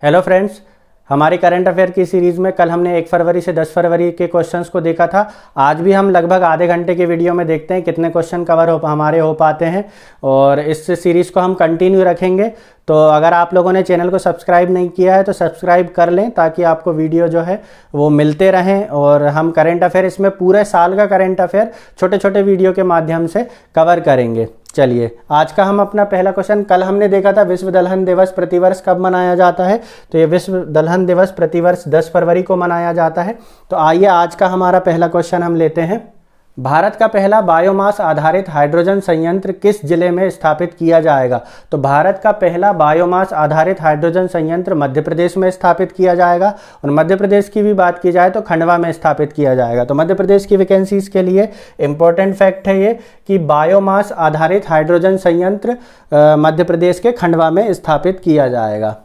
Hello friends, हमारी current affair की series में कल हमने 1 फरवरी से 10 फरवरी के क्वेश्चंस को देखा था। आज भी हम लगभग आधे घंटे के वीडियो में देखते हैं कितने क्वेश्चन कवर हमारे हो पाते हैं और इस सीरीज़ को हम कंटिन्यू रखेंगे। तो अगर आप लोगों ने चैनल को सब्सक्राइब नहीं किया है तो सब्सक्राइब कर लें ताकि आपको वीडियो जो है वो मिलते रहें और हम करंट अफेयर इसमें पूरे साल का करंट अफेयर छोटे छोटे वीडियो के माध्यम से कवर करेंगे। चलिए, आज का हम अपना पहला क्वेश्चन, कल हमने देखा था विश्व दलहन दिवस प्रतिवर्ष कब मनाया जाता है। तो ये विश्व दलहन दिवस प्रतिवर्ष 10 फरवरी को मनाया जाता है। तो आइए आज का हमारा पहला क्वेश्चन हम लेते हैं। भारत का पहला बायोमास आधारित हाइड्रोजन संयंत्र किस जिले में स्थापित किया जाएगा। तो भारत का पहला बायोमास आधारित हाइड्रोजन संयंत्र मध्य प्रदेश में स्थापित किया जाएगा और मध्य प्रदेश की भी बात की जाए तो खंडवा में स्थापित किया जाएगा। तो मध्य प्रदेश की वैकेंसीज के लिए इंपॉर्टेंट फैक्ट है ये कि बायोमास आधारित हाइड्रोजन संयंत्र मध्य प्रदेश के खंडवा में स्थापित किया जाएगा।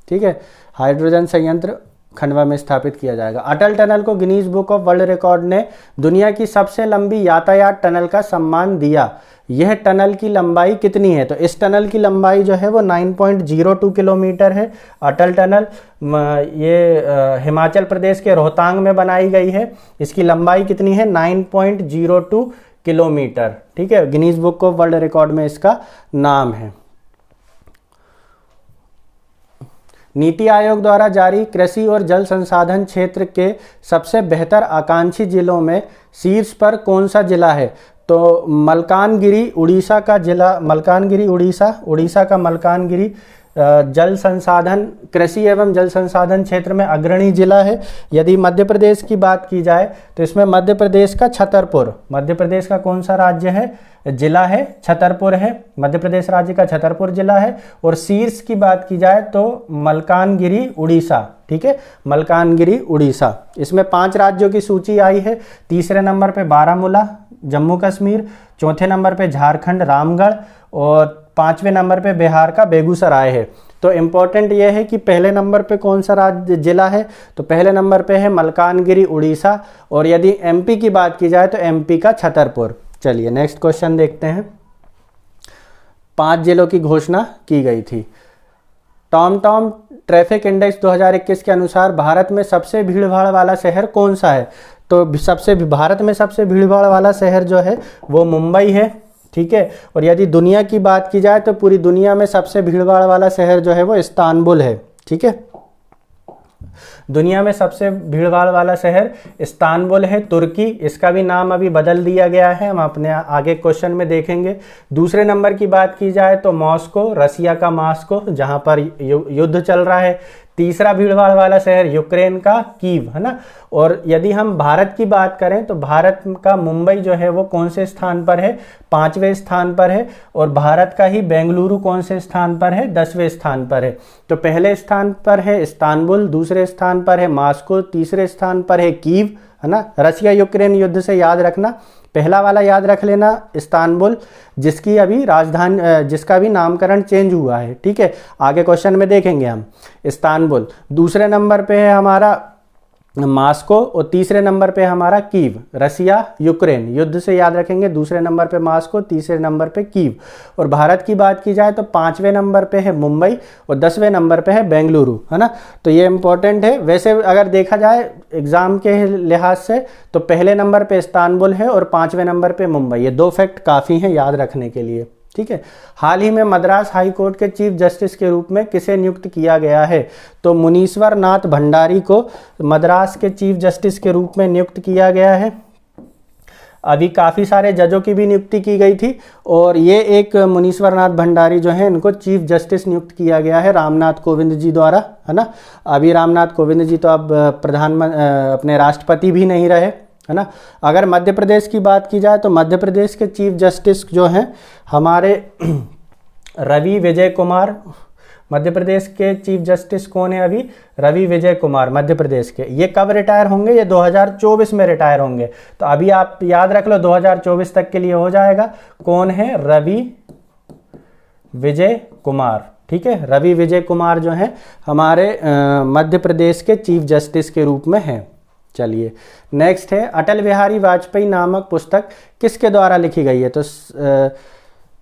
ठीक है, हाइड्रोजन संयंत्र खंडवा में स्थापित किया जाएगा। अटल टनल को Guinness book of world record ने दुनिया की सबसे लंबी यातायात टनल का सम्मान दिया। यह टनल की लंबाई कितनी है। तो इस टनल की लंबाई जो है वो 9.02 किलोमीटर है। अटल टनल ये हिमाचल प्रदेश के रोहतांग में बनाई गई है। इसकी लंबाई कितनी है, 9.02 किलोमीटर। ठीक है, Guinness book of world record में इसका नाम है। नीति आयोग द्वारा जारी कृषि और जल संसाधन क्षेत्र के सबसे बेहतर आकांक्षी जिलों में शीर्ष पर कौन सा जिला है। तो मलकानगिरी उड़ीसा का जिला, मलकानगिरी उड़ीसा का मलकानगिरी जल संसाधन, कृषि एवं जल संसाधन क्षेत्र में अग्रणी जिला है। यदि मध्य प्रदेश की बात की जाए तो इसमें मध्य प्रदेश का छतरपुर, मध्य प्रदेश का कौन सा राज्य है, जिला है, छतरपुर है। मध्य प्रदेश राज्य का छतरपुर जिला है। और शीर्ष की बात की जाए तो मलकानगिरी उड़ीसा। ठीक है, मलकानगिरी उड़ीसा। इसमें 5 राज्यों की सूची आई है। तीसरे नंबर पे बारामूला जम्मू कश्मीर, चौथे नंबर पे झारखंड रामगढ़ और 5वें नंबर पे बिहार का बेगूसराय है। तो इम्पोर्टेंट ये है कि पहले नंबर पे कौन सा राज्य जिला है। तो पहले नंबर पे है मलकानगिरी उड़ीसा और यदि एमपी की बात की जाए तो एमपी का छतरपुर। चलिए नेक्स्ट क्वेश्चन देखते हैं। 5 जिलों की घोषणा की गई थी। टॉम ट्रैफिक इंडेक्स 2021 के अनुसार भारत में सबसे भीड़भाड़ वाला शहर कौन सा है। तो भारत में सबसे भीड़भाड़ वाला शहर जो है वो मुंबई है। ठीक है, और यदि दुनिया की बात की जाए तो पूरी दुनिया में सबसे भीड़भाड़ वाला शहर जो है वो इस्तांबुल है। ठीक है, दुनिया में सबसे भीड़भाड़ वाला शहर इस्तांबुल है। तुर्की, इसका भी नाम अभी बदल दिया गया है, हम अपने आगे क्वेश्चन में देखेंगे। दूसरे नंबर की बात की जाए तो मॉस्को, रसिया का मॉस्को, जहां पर युद्ध चल रहा है। तीसरा भीड़भाड़ वाला शहर यूक्रेन का कीव, है ना। और यदि हम भारत की बात करें तो भारत का मुंबई जो है वो कौन से स्थान पर है, 5वें स्थान पर है। और भारत का ही बेंगलुरु कौन से स्थान पर है, 10वें स्थान पर है। तो पहले स्थान पर है इस्तांबुल, दूसरे स्थान पर है मॉस्को, तीसरे स्थान पर है कीव, है ना। रसिया यूक्रेन युद्ध से याद रखना, पहला वाला याद रख लेना इस्तांबुल, जिसकी अभी राजधानी, जिसका भी नामकरण चेंज हुआ है। ठीक है, आगे क्वेश्चन में देखेंगे हम। इस्तांबुल दूसरे नंबर पे है हमारा मॉस्को और तीसरे नंबर पे हमारा कीव। रसिया यूक्रेन युद्ध से याद रखेंगे, दूसरे नंबर पे मॉस्को, तीसरे नंबर पे कीव। और भारत की बात की जाए तो 5वें नंबर पे है मुंबई और 10वें नंबर पे है बेंगलुरु, है ना। तो ये इंपॉर्टेंट है। वैसे अगर देखा जाए एग्जाम के लिहाज से तो पहले नंबर पे इस्तांबुल है और 5वें नंबर पे मुंबई। ये 2 फैक्ट काफ़ी हैं याद रखने के लिए। ठीक है, हाल ही में मद्रास हाई कोर्ट के चीफ जस्टिस के रूप में किसे नियुक्त किया गया है। तो मुनीश्वर नाथ भंडारी को मद्रास के चीफ जस्टिस के रूप में नियुक्त किया गया है। अभी काफ़ी सारे जजों की भी नियुक्ति की गई थी और ये एक मुनीश्वर नाथ भंडारी जो है इनको चीफ जस्टिस नियुक्त किया गया है रामनाथ कोविंद जी द्वारा, है ना। अभी रामनाथ कोविंद जी तो अब अपने राष्ट्रपति भी नहीं रहे, है ना। अगर मध्य प्रदेश की बात की जाए तो मध्य प्रदेश के चीफ जस्टिस जो हैं हमारे रवि विजय कुमार। मध्य प्रदेश के चीफ जस्टिस कौन है अभी, रवि विजय कुमार मध्य प्रदेश के। ये कब रिटायर होंगे, ये 2024 में रिटायर होंगे। तो अभी आप याद रख लो 2024 तक के लिए हो जाएगा। कौन है, रवि विजय कुमार। ठीक है, रवि विजय कुमार जो हैं हमारे मध्य प्रदेश के चीफ जस्टिस के रूप में हैं। चलिए नेक्स्ट है, अटल बिहारी वाजपेयी नामक पुस्तक किसके द्वारा लिखी गई है। तो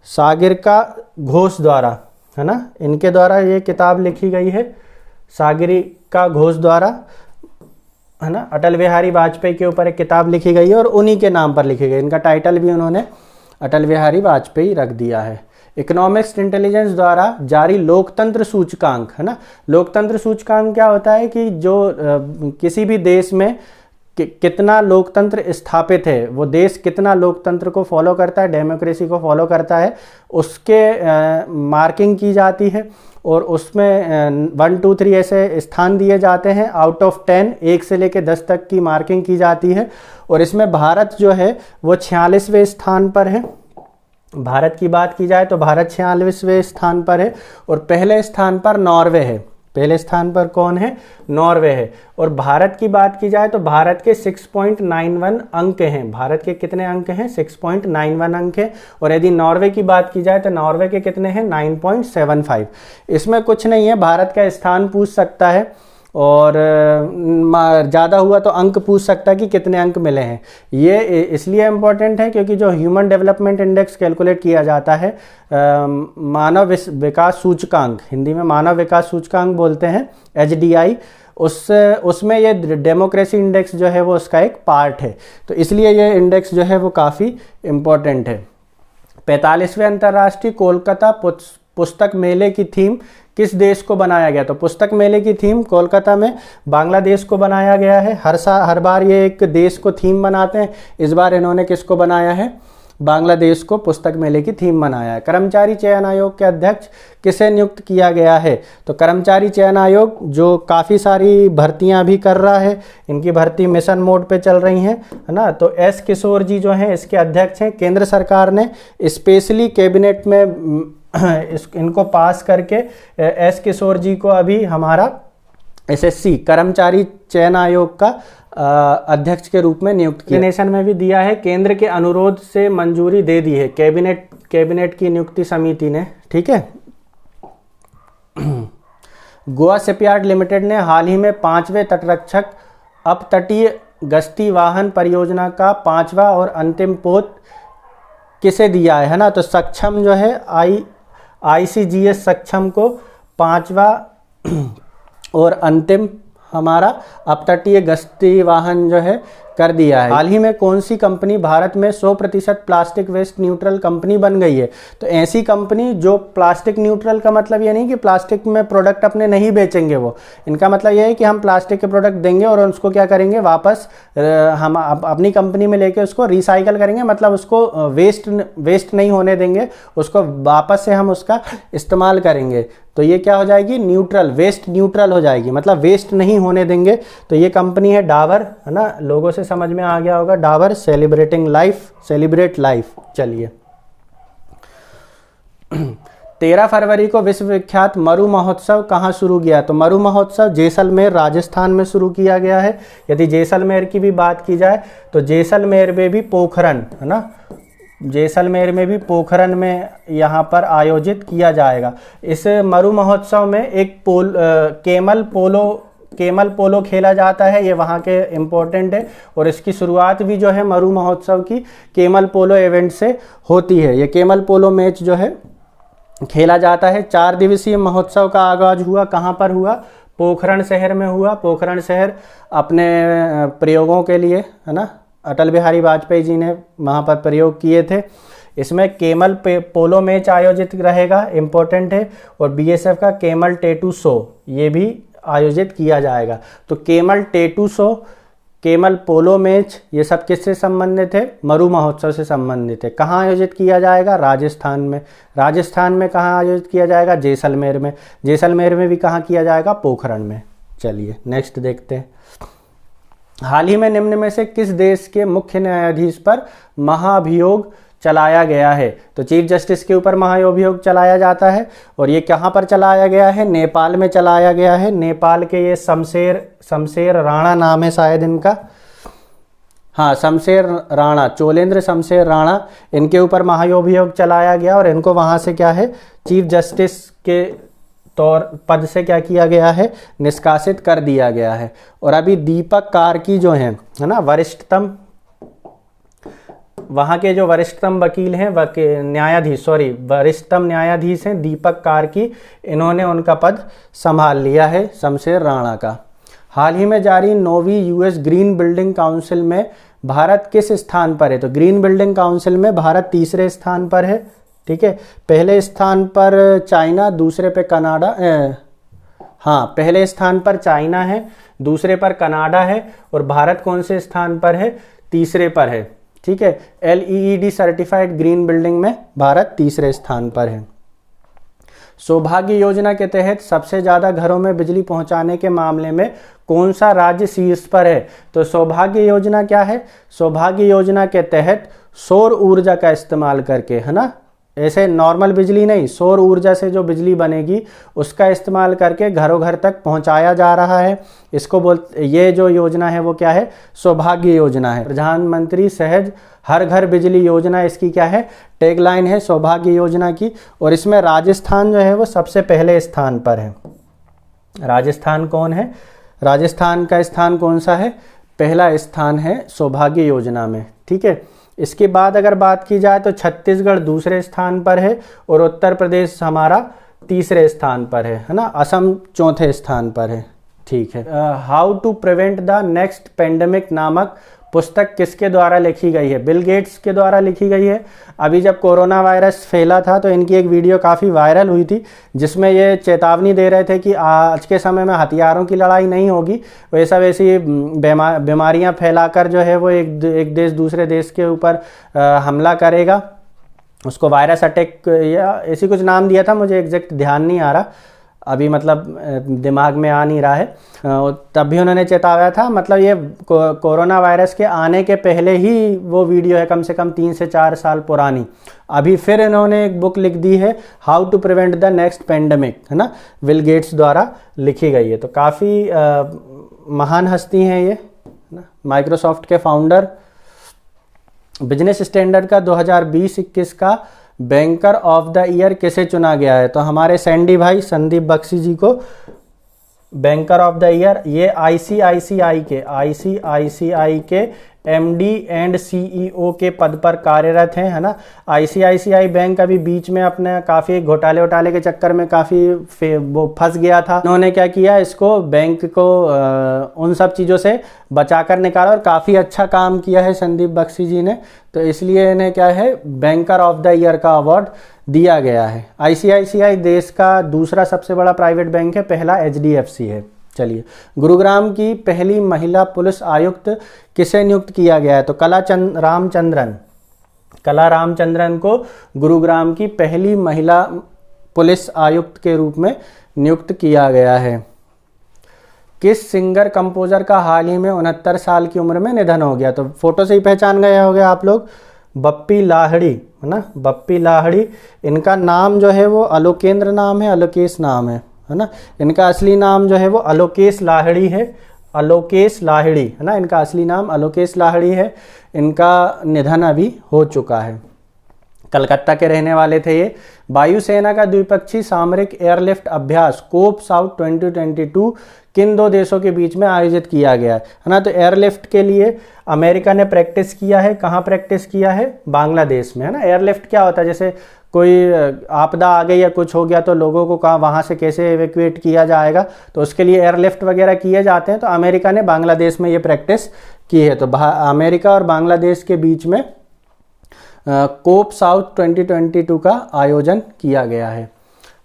सागरिका घोष द्वारा, है ना, इनके द्वारा ये किताब लिखी गई है। सागरिका घोष द्वारा, है ना, अटल बिहारी वाजपेयी के ऊपर एक किताब लिखी गई है और उन्हीं के नाम पर लिखी गई। इनका टाइटल भी उन्होंने अटल बिहारी वाजपेयी रख दिया है। इकोनॉमिक्स इंटेलिजेंस द्वारा जारी लोकतंत्र सूचकांक, है ना, लोकतंत्र सूचकांक क्या होता है कि जो किसी भी देश में कितना लोकतंत्र स्थापित है, वो देश कितना लोकतंत्र को फॉलो करता है, डेमोक्रेसी को फॉलो करता है, उसके मार्किंग की जाती है और उसमें 1 2 3 ऐसे स्थान दिए जाते हैं। आउट ऑफ 10, 1 से लेकर 10 तक की मार्किंग की जाती है और इसमें भारत जो है वो 46वें स्थान पर है। भारत की बात की जाए तो भारत 46वें स्थान पर है और पहले स्थान पर नॉर्वे है। पहले स्थान पर कौन है? नॉर्वे है। और भारत की बात की जाए तो भारत के 6.91 अंक हैं। भारत के कितने अंक हैं? 6.91 अंक हैं। और यदि नॉर्वे की बात की जाए तो नॉर्वे के कितने हैं? 9.75। इसमें कुछ नहीं है, भारत का स्थान पूछ सकता है और ज़्यादा हुआ तो अंक पूछ सकता है कि कितने अंक मिले हैं। ये इसलिए इम्पोर्टेंट है क्योंकि जो ह्यूमन डेवलपमेंट इंडेक्स कैलकुलेट किया जाता है, मानव विकास सूचकांक, हिंदी में मानव विकास सूचकांक बोलते हैं, HDI, उसमें ये डेमोक्रेसी इंडेक्स जो है वो उसका एक पार्ट है। तो इसलिए ये इंडेक्स जो है वो काफ़ी इम्पोर्टेंट है। 45वें अंतर्राष्ट्रीय कोलकाता पुस्तक मेले की थीम किस देश को बनाया गया? तो पुस्तक मेले की थीम कोलकाता में बांग्लादेश को बनाया गया है। हर बार ये एक देश को थीम बनाते हैं। इस बार इन्होंने किसको बनाया है? बांग्लादेश को पुस्तक मेले की थीम बनाया है। कर्मचारी चयन आयोग के अध्यक्ष किसे नियुक्त किया गया है? तो कर्मचारी चयन आयोग जो काफ़ी सारी भर्तियां भी कर रहा है, इनकी भर्ती मिशन मोड पे चल रही हैं, है ना। तो एस किशोर जी जो हैं इसके अध्यक्ष हैं। केंद्र सरकार ने स्पेशली कैबिनेट में इनको पास करके एस किशोर जी को अभी हमारा SSC कर्मचारी चयन आयोग का अध्यक्ष के रूप में नियुक्त किया। नेशन में भी दिया है, केंद्र के अनुरोध से मंजूरी दे दी है कैबिनेट की नियुक्ति समिति ने, ठीक है। गोवा शिपयार्ड लिमिटेड ने हाल ही में 5वें तटरक्षक अपतटीय गश्ती वाहन परियोजना का 5वां और अंतिम पोत किसे दिया है ना। तो सक्षम जो है ICGS सक्षम को 5वां और अंतिम हमारा अपतटीय गश्ती वाहन जो है कर दिया है। हाल ही में कौन सी कंपनी भारत में 100% प्लास्टिक वेस्ट न्यूट्रल कंपनी बन गई है? तो ऐसी कंपनी जो प्लास्टिक न्यूट्रल का मतलब ये नहीं कि प्लास्टिक में प्रोडक्ट अपने नहीं बेचेंगे, वो इनका मतलब ये है कि हम प्लास्टिक के प्रोडक्ट देंगे और उसको क्या करेंगे, वापस हम अपनी कंपनी में लेके उसको रिसाइकल करेंगे, मतलब उसको वेस्ट नहीं होने देंगे, उसको वापस से हम उसका इस्तेमाल करेंगे। तो ये क्या हो जाएगी? न्यूट्रल, वेस्ट न्यूट्रल हो जाएगी, मतलब वेस्ट नहीं होने देंगे। तो ये कंपनी है डाबर, है ना, लोगों से समझ में आ गया होगा, Dabur celebrating life, celebrate life. चलिए 13 फरवरी को विश्व विख्यात मरु महोत्सव कहाँ शुरू किया? तो मरु महोत्सव जैसलमेर राजस्थान में शुरू किया गया है। यदि जैसलमेर की भी बात की जाए तो जैसलमेर में भी पोखरन, है ना, जैसलमेर में भी पोखरन में यहाँ पर आयोजित किया जाएगा। इस मरु महोत्सव में एक केमल पोलो खेला जाता है, ये वहाँ के इम्पोर्टेंट है। और इसकी शुरुआत भी जो है मरु महोत्सव की केमल पोलो इवेंट से होती है। ये केमल पोलो मैच जो है खेला जाता है। 4 दिवसीय महोत्सव का आगाज हुआ, कहाँ पर हुआ? पोखरण शहर में हुआ। पोखरण शहर अपने प्रयोगों के लिए, है ना, अटल बिहारी वाजपेयी जी ने वहाँ पर प्रयोग किए थे। इसमें केमल पोलो मैच आयोजित रहेगा, इम्पोर्टेंट है। और BSF का केमल टैटू शो ये भी आयोजित किया जाएगा। तो camel tattoo show, camel polo match, ये सब किससे संबंधित है? मरु महोत्सव से संबंधित है। कहाँ आयोजित किया जाएगा? राजस्थान में। राजस्थान में कहाँ आयोजित किया जाएगा? जैसलमेर में। जैसलमेर में भी कहाँ किया जाएगा? पोखरण में। चलिए नेक्स्ट देखते हैं। हाल ही में निम्न में से किस देश के मुख्य न्यायाधीश पर महाभियोग चलाया गया है? तो चीफ जस्टिस के ऊपर महाभियोग चलाया जाता है। और ये कहाँ पर चलाया गया है? नेपाल में चलाया गया है। नेपाल के ये शमशेर राणा नाम है शायद इनका, हाँ, शमशेर राणा, चोलेंद्र शमशेर राणा, इनके ऊपर महाभियोग चलाया गया और इनको वहाँ से क्या है, चीफ जस्टिस के पद से क्या किया गया है? निष्कासित कर दिया गया है। और अभी दीपक कार्की जो है ना, वहाँ के जो वरिष्ठतम वकील हैं वरिष्ठतम न्यायाधीश हैं दीपक कार्की, इन्होंने उनका पद संभाल लिया है शमशेर राणा का। हाल ही में जारी 9वीं यूएस ग्रीन बिल्डिंग काउंसिल में भारत किस स्थान पर है? तो ग्रीन बिल्डिंग काउंसिल में भारत तीसरे स्थान पर है। ठीक है, पहले स्थान पर चाइना, दूसरे पे कनाडा, पहले स्थान पर चाइना है, दूसरे पर कनाडा है, और भारत कौन से स्थान पर है? तीसरे पर है। ठीक है, LEED सर्टिफाइड ग्रीन बिल्डिंग में भारत तीसरे स्थान पर है। सौभाग्य योजना के तहत सबसे ज़्यादा घरों में बिजली पहुंचाने के मामले में कौन सा राज्य शीर्ष पर है? तो सौभाग्य योजना क्या है? सौभाग्य योजना के तहत सौर ऊर्जा का इस्तेमाल करके, है ना, ऐसे नॉर्मल बिजली नहीं, सौर ऊर्जा से जो बिजली बनेगी उसका इस्तेमाल करके घरों घर तक पहुंचाया जा रहा है। ये जो योजना है वो क्या है? सौभाग्य योजना है। प्रधानमंत्री सहज हर घर बिजली योजना, इसकी क्या है? टैगलाइन है सौभाग्य योजना की। और इसमें राजस्थान जो है वो सबसे पहले स्थान पर है। राजस्थान कौन है? राजस्थान का स्थान कौन सा है? पहला स्थान है सौभाग्य योजना में। ठीक है, इसके बाद अगर बात की जाए तो छत्तीसगढ़ दूसरे स्थान पर है और उत्तर प्रदेश हमारा तीसरे स्थान पर है ना, असम चौथे स्थान पर है। ठीक है, how to prevent the next pandemic नामक पुस्तक किसके द्वारा लिखी गई है? बिल गेट्स के द्वारा लिखी गई है। अभी जब कोरोना वायरस फैला था तो इनकी एक वीडियो काफ़ी वायरल हुई थी जिसमें ये चेतावनी दे रहे थे कि आज के समय में हथियारों की लड़ाई नहीं होगी, वैसी बीमारियां फैलाकर जो है वो एक देश दूसरे देश के ऊपर हमला करेगा। उसको वायरस अटैक या ऐसी कुछ नाम दिया था, मुझे एग्जैक्ट ध्यान नहीं आ रहा अभी, मतलब दिमाग में आ नहीं रहा है। तब भी उन्होंने चेताया था, मतलब ये कोरोना वायरस के आने के पहले ही वो वीडियो है, कम से कम 3 से 4 साल पुरानी। अभी फिर इन्होंने एक बुक लिख दी है, how to prevent the next pandemic, है ना, बिल गेट्स द्वारा लिखी गई है। तो काफ़ी महान हस्ती हैं ये, ना, माइक्रोसॉफ्ट के फाउंडर। बिजनेस स्टैंडर्ड का 2020-21 का बैंकर ऑफ द ईयर किसे चुना गया है? तो हमारे सैंडी भाई संदीप बख्शी जी को बैंकर ऑफ द ईयर, ये आईसीआईसीआई के MD एंड CEO के पद पर कार्यरत हैं, है ना। आईसीआईसीआई बैंक अभी बीच में अपने काफ़ी घोटाले के चक्कर में काफ़ी वो फंस गया था। उन्होंने क्या किया, इसको बैंक को उन सब चीज़ों से बचाकर निकाला और काफ़ी अच्छा काम किया है संदीप बख्शी जी ने, तो इसलिए इन्हें क्या है, बैंकर ऑफ द ईयर का अवार्ड दिया गया है। आईसीआईसीआई देश का दूसरा सबसे बड़ा प्राइवेट बैंक है, पहला HDFC है। चलिए, गुरुग्राम की पहली महिला पुलिस आयुक्त किसे नियुक्त किया गया है? तो कला रामचंद्रन को गुरुग्राम की पहली महिला पुलिस आयुक्त के रूप में नियुक्त किया गया है। किस सिंगर कंपोजर का हाल ही में 69 साल की उम्र में निधन हो गया? तो फोटो से ही पहचान गए होंगे आप लोग, बप्पी लाहिड़ी, है ना, बप्पी लाहिड़ी। इनका नाम जो है वो अलोकेंद्र नाम है, अलोकेश नाम है ना। इनका असली नाम जो है वो अलोकेश लाहिड़ी है, अलोकेश लाहिड़ी, है ना, इनका असली नाम अलोकेश लाहिड़ी है। इनका निधन अभी हो चुका है। कलकत्ता के रहने वाले थे ये। वायुसेना का द्विपक्षीय सामरिक एयरलिफ्ट अभ्यास कोप साउथ 2022 किन दो देशों के बीच में आयोजित किया गया है ना। तो एयरलिफ्ट के लिए अमेरिका ने प्रैक्टिस किया है, कहाँ प्रैक्टिस किया है? बांग्लादेश में, है ना। एयरलिफ्ट क्या होता है, जैसे कोई आपदा आ गई या कुछ हो गया तो लोगों को कहाँ वहाँ से कैसे एवेक्यूएट किया जाएगा, तो उसके लिए एयरलिफ्ट वगैरह किए जाते हैं। तो अमेरिका ने बांग्लादेश में ये प्रैक्टिस की है। तो अमेरिका और बांग्लादेश के बीच में कोप साउथ 2022 का आयोजन किया गया है।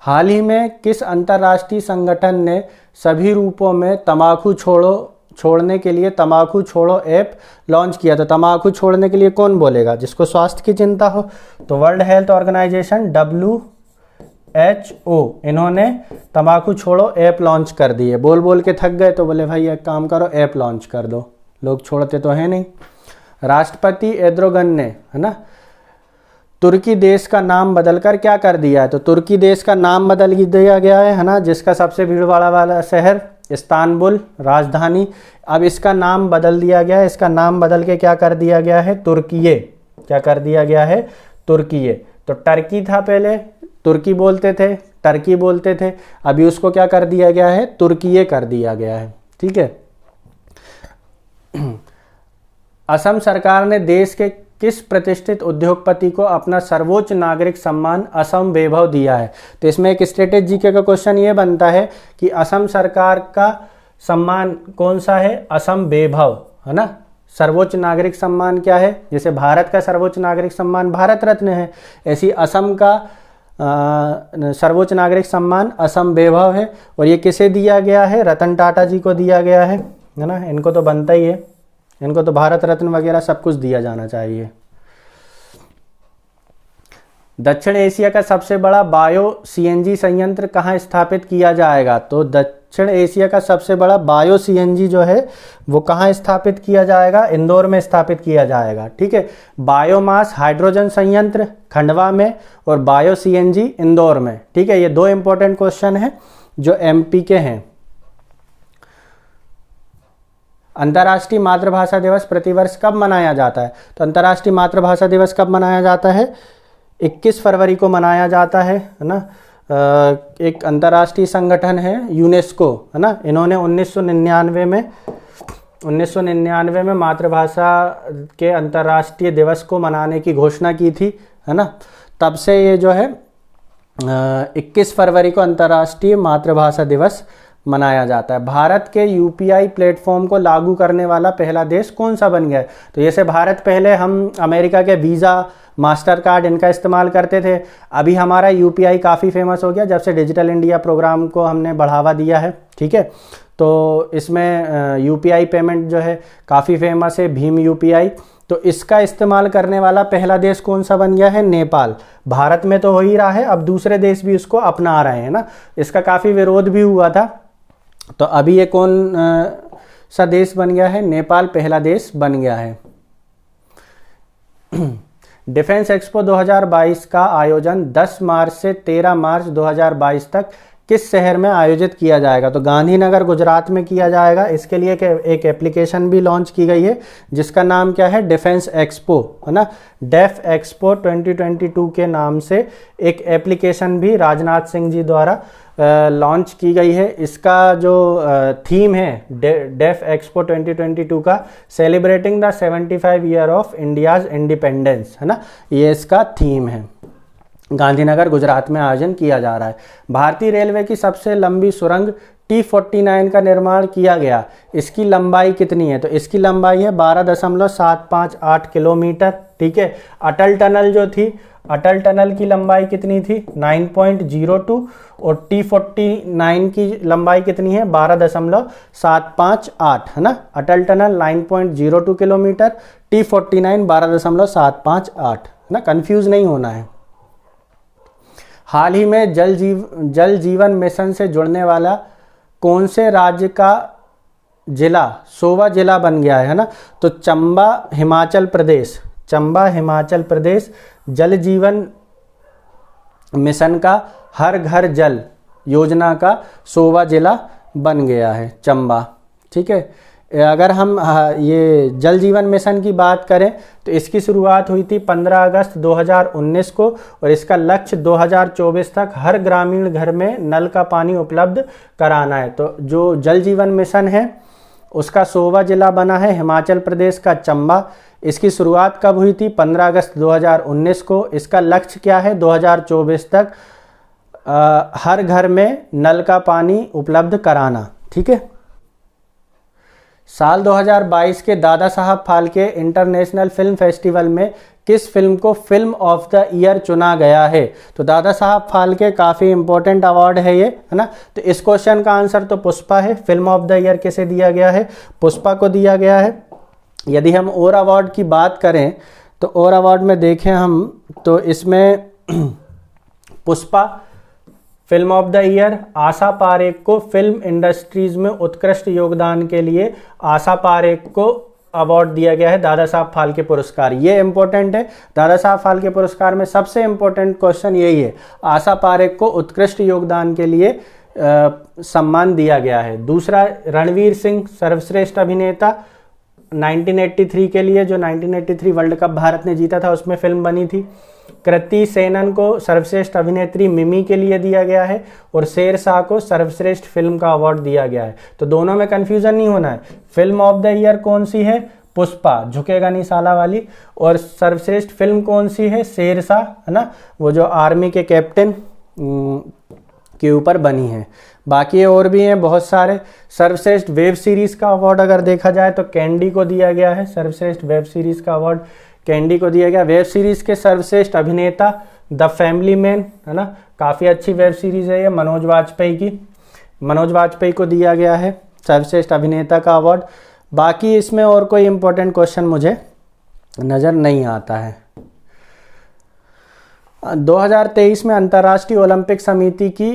हाल ही में किस अंतर्राष्ट्रीय संगठन ने सभी रूपों में तंबाकू छोड़ने के लिए तंबाकू छोड़ो ऐप लॉन्च किया? तो तंबाकू छोड़ने के लिए कौन बोलेगा, जिसको स्वास्थ्य की चिंता हो? तो वर्ल्ड हेल्थ ऑर्गेनाइजेशन WHO, इन्होंने तंबाकू छोड़ो ऐप लॉन्च कर दी है। बोल के थक गए तो बोले भाई एक काम करो, ऐप लॉन्च कर दो, लोग छोड़ते तो है नहीं। राष्ट्रपति एर्दोगन ने, है ना, तुर्की देश का नाम बदलकर क्या कर दिया है? तो तुर्की देश का नाम बदल दिया गया है ना, जिसका सबसे भीड़ वाला शहर इस्तांबुल राजधानी, अब इसका नाम बदल दिया गया है। इसका नाम बदल के क्या कर दिया गया है? तुर्कीये। क्या कर दिया गया है? तुर्कीये। तो टर्की था पहले, तुर्की बोलते थे, टर्की बोलते थे, अभी उसको क्या कर दिया गया है? तुर्कीये कर दिया गया है। ठीक है। असम सरकार ने देश के किस प्रतिष्ठित उद्योगपति को अपना सर्वोच्च नागरिक सम्मान असम वैभव दिया है? तो इसमें एक स्टेटिक जीके का क्वेश्चन ये बनता है कि असम सरकार का सम्मान कौन सा है? असम वैभव, है ना। सर्वोच्च नागरिक सम्मान क्या है? जैसे भारत का सर्वोच्च नागरिक सम्मान भारत रत्न है, ऐसी असम का सर्वोच्च नागरिक सम्मान असम वैभव है। और ये किसे दिया गया है? रतन टाटा जी को दिया गया है ना। इनको तो बनता ही है, इनको तो भारत रत्न वगैरह सब कुछ दिया जाना चाहिए। दक्षिण एशिया का सबसे बड़ा बायो सीएनजी संयंत्र कहाँ स्थापित किया जाएगा? तो दक्षिण एशिया का सबसे बड़ा बायो सीएनजी जो है वो कहाँ स्थापित किया जाएगा? इंदौर में स्थापित किया जाएगा। ठीक है, बायोमास हाइड्रोजन संयंत्र खंडवा में और बायो सीएनजी इंदौर में। ठीक है, ये दो इंपॉर्टेंट क्वेश्चन हैं जो एमपी के हैं। अंतर्राष्ट्रीय मातृभाषा दिवस प्रतिवर्ष कब मनाया जाता है? तो अंतर्राष्ट्रीय मातृभाषा दिवस कब मनाया जाता है? 21 फरवरी को मनाया जाता है ना। एक अंतर्राष्ट्रीय संगठन है यूनेस्को, है ना। इन्होंने 1999 में मातृभाषा के अंतर्राष्ट्रीय दिवस को मनाने की घोषणा की थी, है ना। तब से ये जो है 21 फरवरी को अंतर्राष्ट्रीय मातृभाषा दिवस मनाया जाता है। भारत के यूपीआई प्लेटफॉर्म को लागू करने वाला पहला देश कौन सा बन गया है? तो जैसे भारत पहले हम अमेरिका के वीज़ा, मास्टर कार्ड इनका इस्तेमाल करते थे, अभी हमारा यूपीआई काफ़ी फेमस हो गया जब से डिजिटल इंडिया प्रोग्राम को हमने बढ़ावा दिया है। ठीक है, तो इसमें यूपीआई पेमेंट जो है काफ़ी फेमस है, भीम यूपीआई। तो इसका इस्तेमाल करने वाला पहला देश कौन सा बन गया है? नेपाल। भारत में तो हो ही रहा है, अब दूसरे देश भी इसको अपना रहे हैं ना। इसका काफ़ी विरोध भी हुआ था, तो अभी ये कौन सा देश बन गया है? नेपाल पहला देश बन गया है। डिफेंस एक्सपो 2022 का आयोजन 10 मार्च से 13 मार्च 2022 तक किस शहर में आयोजित किया जाएगा? तो गांधीनगर गुजरात में किया जाएगा। इसके लिए एक एप्लीकेशन भी लॉन्च की गई है जिसका नाम क्या है? डिफेंस एक्सपो, है ना। डेफ एक्सपो 2022 के नाम से एक एप्लीकेशन भी राजनाथ सिंह जी द्वारा लॉन्च की गई है। इसका जो थीम है डेफ एक्सपो 2022 का, celebrating the 75 year of India's independence, है ना, ये इसका थीम है। गांधीनगर गुजरात में आयोजन किया जा रहा है। भारतीय रेलवे की सबसे लंबी सुरंग T49 का निर्माण किया गया, इसकी लंबाई कितनी है? तो इसकी लंबाई है 12.758 किलोमीटर। ठीक है, अटल टनल जो थी, अटल टनल की लंबाई कितनी थी? 9.02 और T49 की लंबाई कितनी है? 12.758, है ना। अटल टनल 9.02 किलोमीटर, T49 12.758, है ना। कंफ्यूज नहीं होना है। हाल ही में जल जीवन मिशन से जुड़ने वाला कौन से राज्य का जिला सोवा जिला बन गया है ना? तो चंबा हिमाचल प्रदेश, चंबा हिमाचल प्रदेश जल जीवन मिशन का हर घर जल योजना का सोवा जिला बन गया है, चंबा। ठीक है, अगर हम ये जल जीवन मिशन की बात करें तो इसकी शुरुआत हुई थी 15 अगस्त 2019 को और इसका लक्ष्य 2024 तक हर ग्रामीण घर में नल का पानी उपलब्ध कराना है। तो जो जल जीवन मिशन है उसका सोवा जिला बना है हिमाचल प्रदेश का चंबा। इसकी शुरुआत कब हुई थी? 15 अगस्त 2019 को। इसका लक्ष्य क्या है? 2024 तक हर घर में नल का पानी उपलब्ध कराना। ठीक है, साल 2022 के Dada Saheb Phalke international film festival में किस फिल्म को फिल्म ऑफ द ईयर चुना गया है? तो दादा साहब फाल्के काफ़ी इंपॉर्टेंट अवार्ड है ये, है ना। तो इस क्वेश्चन का आंसर तो पुष्पा है। फिल्म ऑफ द ईयर किसे दिया गया है? पुष्पा को दिया गया है। यदि हम और अवार्ड की बात करें तो और अवार्ड में देखें हम तो इसमें Pushpa film of the year, Asha Parekh को फिल्म इंडस्ट्रीज में उत्कृष्ट योगदान के लिए आशा पारेख को अवार्ड दिया गया है दादा साहब फाल्के पुरस्कार। ये इंपॉर्टेंट है। दादा साहब फाल्के पुरस्कार में सबसे इंपॉर्टेंट क्वेश्चन यही है, आशा पारेख को उत्कृष्ट योगदान के लिए सम्मान दिया गया है। दूसरा, रणवीर सिंह सर्वश्रेष्ठ अभिनेता 1983 के लिए, जो 1983 वर्ल्ड कप भारत ने जीता था उसमें फिल्म बनी थी। कृति सेनन को सर्वश्रेष्ठ अभिनेत्री मिमी के लिए दिया गया है और शेरशाह को सर्वश्रेष्ठ फिल्म का अवार्ड दिया गया है। तो दोनों में कंफ्यूजन नहीं होना है। फिल्म ऑफ द ईयर कौन सी है? पुष्पा, झुकेगा नहीं साला वाली। और सर्वश्रेष्ठ फिल्म कौन सी है? शेरशाह, है ना, वो जो आर्मी के कैप्टन के ऊपर बनी है। बाकी और भी हैं बहुत सारे। सर्वश्रेष्ठ वेब सीरीज़ का अवार्ड अगर देखा जाए तो कैंडी को दिया गया है। सर्वश्रेष्ठ वेब सीरीज़ का अवार्ड कैंडी को दिया गया। वेब सीरीज़ के सर्वश्रेष्ठ अभिनेता द फैमिली मैन, है ना, काफ़ी अच्छी वेब सीरीज़ है ये, मनोज वाजपेयी की। मनोज वाजपेयी को दिया गया है सर्वश्रेष्ठ अभिनेता का अवार्ड। बाकी इसमें और कोई इंपॉर्टेंट क्वेश्चन मुझे नज़र नहीं आता है। 2023 में अंतर्राष्ट्रीय ओलंपिक समिति की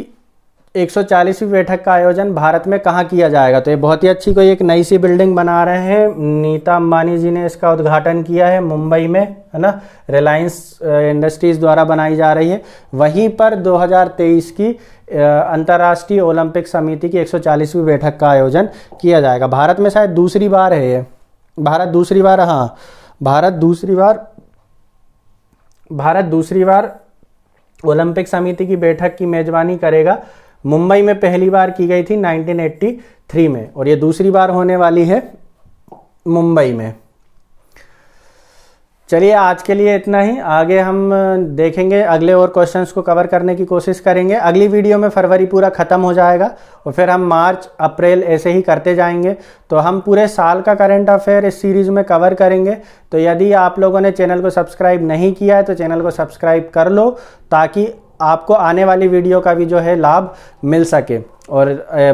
140वीं बैठक का आयोजन भारत में कहाँ किया जाएगा? तो ये बहुत ही अच्छी कोई एक नई सी बिल्डिंग बना रहे हैं, नीता अंबानी जी ने इसका उद्घाटन किया है मुंबई में, है ना, रिलायंस इंडस्ट्रीज़ द्वारा बनाई जा रही है। वहीं पर 2023 की अंतर्राष्ट्रीय ओलंपिक समिति की 140वीं बैठक का आयोजन किया जाएगा। भारत में शायद दूसरी बार है ये, भारत दूसरी बार ओलंपिक समिति की बैठक की मेजबानी करेगा। मुंबई में पहली बार की गई थी 1983 में, और ये दूसरी बार होने वाली है मुंबई में। चलिए आज के लिए इतना ही। आगे हम देखेंगे, अगले और क्वेश्चंस को कवर करने की कोशिश करेंगे। अगली वीडियो में फरवरी पूरा ख़त्म हो जाएगा और फिर हम मार्च अप्रैल ऐसे ही करते जाएंगे। तो हम पूरे साल का करंट अफेयर इस सीरीज़ में कवर करेंगे। तो यदि आप लोगों ने चैनल को सब्सक्राइब नहीं किया है तो चैनल को सब्सक्राइब कर लो, ताकि आपको आने वाली वीडियो का भी जो है लाभ मिल सके। और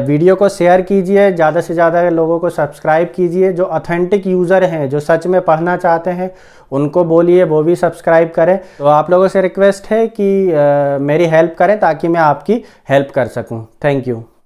वीडियो को शेयर कीजिए, ज़्यादा से ज़्यादा लोगों को सब्सक्राइब कीजिए। जो ऑथेंटिक यूज़र हैं, जो सच में पढ़ना चाहते हैं, उनको बोलिए वो भी सब्सक्राइब करें। तो आप लोगों से रिक्वेस्ट है कि मेरी हेल्प करें ताकि मैं आपकी हेल्प कर सकूं। Thank you.